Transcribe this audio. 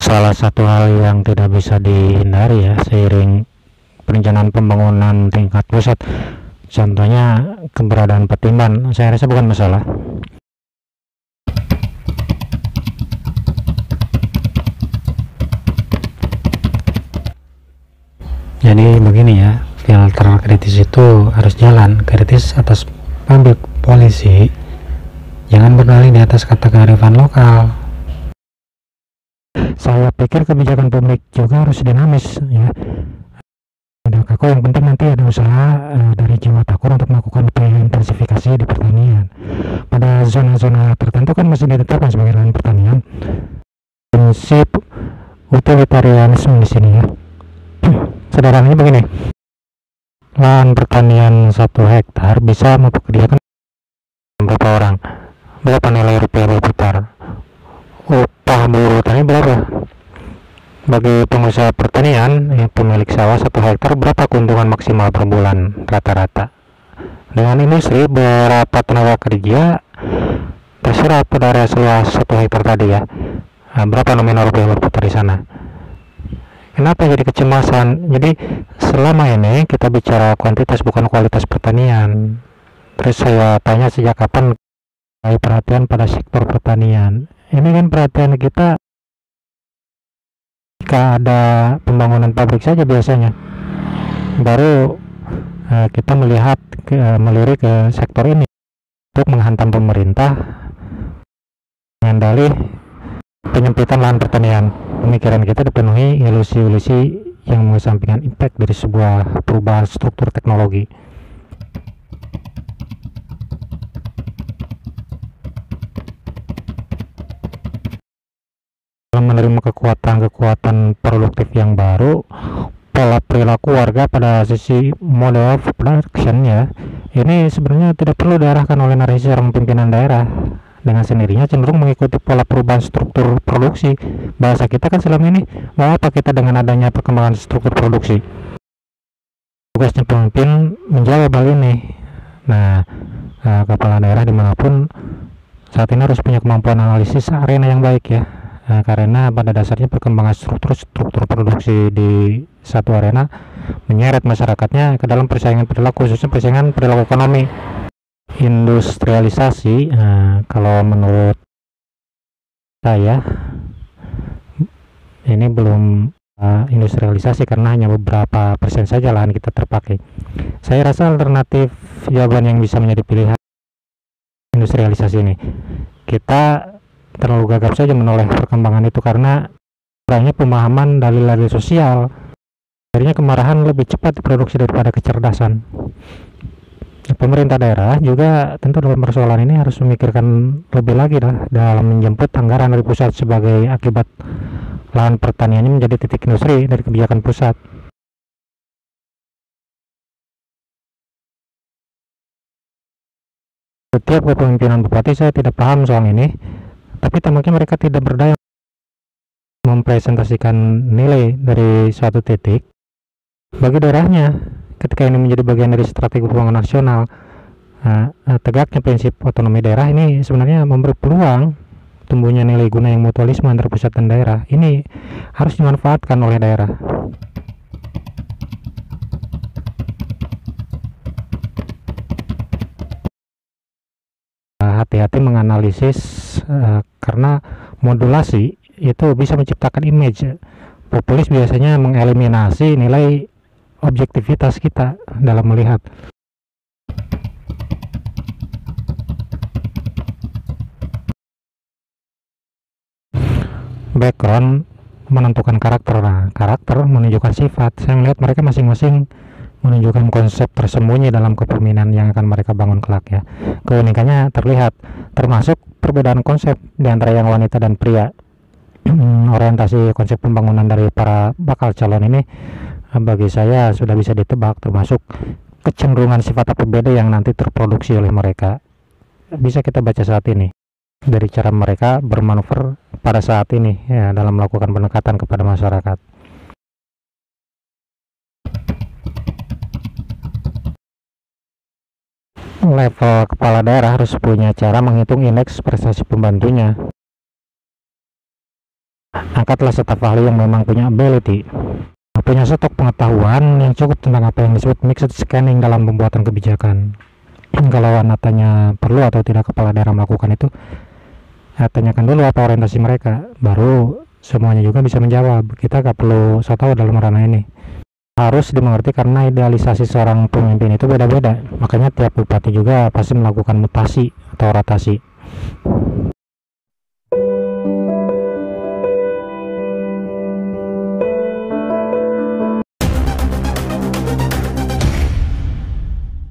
Salah satu hal yang tidak bisa dihindari ya seiring perencanaan pembangunan tingkat pusat, contohnya keberadaan Petimban, saya rasa bukan masalah. Jadi begini ya, filter kritis itu harus jalan. Kritis atas public policy, jangan berdalih di atas kata kearifan lokal. Saya pikir kebijakan publik juga harus dinamis ya. Ada kaku, yang penting nanti ada usaha dari jiwa takut untuk melakukan upaya intensifikasi di pertanian. Pada zona-zona tertentu kan masih ditetapkan sebagai lahan pertanian. Prinsip utilitarianisme di sini ya. Sederhananya begini, lahan pertanian 1 hektar bisa mempekerjakan berapa orang, berapa nilai rupiah per hektar, upah buruh tani berapa. Bagi pengusaha pertanian, pemilik sawah 1 hektar, berapa keuntungan maksimal per bulan rata-rata. Dengan industri, berapa tenaga kerja terserap pada area seluas 1 hektar tadi ya. Berapa nominal rupiah berputar di sana. Kenapa jadi kecemasan? Jadi selama ini kita bicara kuantitas bukan kualitas pertanian. Terus saya tanya sejak kapan perhatian pada sektor pertanian. Ini kan perhatian kita jika ada pembangunan pabrik saja biasanya, baru kita melirik ke sektor ini untuk menghantam pemerintah dengan dalih penyempitan lahan pertanian. Pemikiran kita dipenuhi ilusi-ilusi yang mengesampingkan impact dari sebuah perubahan struktur teknologi. Dalam menerima kekuatan produktif yang baru, pola perilaku warga pada sisi model of production ya, ini sebenarnya tidak perlu diarahkan oleh narasi seorang pimpinan daerah. Dengan sendirinya cenderung mengikuti pola perubahan struktur produksi. Bahasa kita kan selama ini, mau apa kita dengan adanya perkembangan struktur produksi? Tugasnya pemimpin menjawab hal ini. Nah, kepala daerah dimanapun saat ini harus punya kemampuan analisis arena yang baik ya. Karena pada dasarnya perkembangan struktur produksi di satu arena menyeret masyarakatnya ke dalam persaingan perilaku, khususnya persaingan perilaku ekonomi. Industrialisasi, kalau menurut saya ini belum industrialisasi karena hanya beberapa persen saja lahan kita terpakai. Saya rasa alternatif jawaban yang bisa menjadi pilihan industrialisasi ini, kita terlalu gagap saja menoleh perkembangan itu karena kurangnya pemahaman dalil-dalil sosial. Akhirnya kemarahan lebih cepat diproduksi daripada kecerdasan. Pemerintah daerah juga tentu dalam persoalan ini harus memikirkan lebih lagi dalam menjemput anggaran dari pusat sebagai akibat lahan pertaniannya menjadi titik industri dari kebijakan pusat. Setiap kepemimpinan bupati saya tidak paham soal ini, tapi tampaknya mereka tidak berdaya mempresentasikan nilai dari suatu titik bagi daerahnya ketika ini menjadi bagian dari strategi pembangunan nasional. Tegaknya prinsip otonomi daerah ini sebenarnya memberi peluang tumbuhnya nilai guna yang mutualisme antara pusat dan daerah. Ini harus dimanfaatkan oleh daerah. Hati-hati menganalisis karena modulasi itu bisa menciptakan image. Populis biasanya mengeliminasi nilai objektivitas kita dalam melihat. Background menentukan karakter. Nah, karakter menunjukkan sifat. Saya melihat mereka masing-masing menunjukkan konsep tersembunyi dalam kepemimpinan yang akan mereka bangun kelak ya. Keunikannya terlihat, termasuk perbedaan konsep di antara yang wanita dan pria. Orientasi konsep pembangunan dari para bakal calon ini bagi saya sudah bisa ditebak, termasuk kecenderungan sifat APBD yang nanti terproduksi oleh mereka. Bisa kita baca saat ini dari cara mereka bermanuver pada saat ini ya, dalam melakukan pendekatan kepada masyarakat. Level kepala daerah harus punya cara menghitung indeks prestasi pembantunya. Angkatlah staf ahli yang memang punya ability, punya stok pengetahuan yang cukup tentang apa yang disebut mixed scanning dalam pembuatan kebijakan. Kalau Anda tanya perlu atau tidak kepala daerah melakukan itu, tanyakan dulu apa orientasi mereka, baru semuanya juga bisa menjawab. Kita gak perlu so tau dalam ranah ini. Harus dimengerti karena idealisasi seorang pemimpin itu beda-beda, makanya tiap bupati juga pasti melakukan mutasi atau rotasi.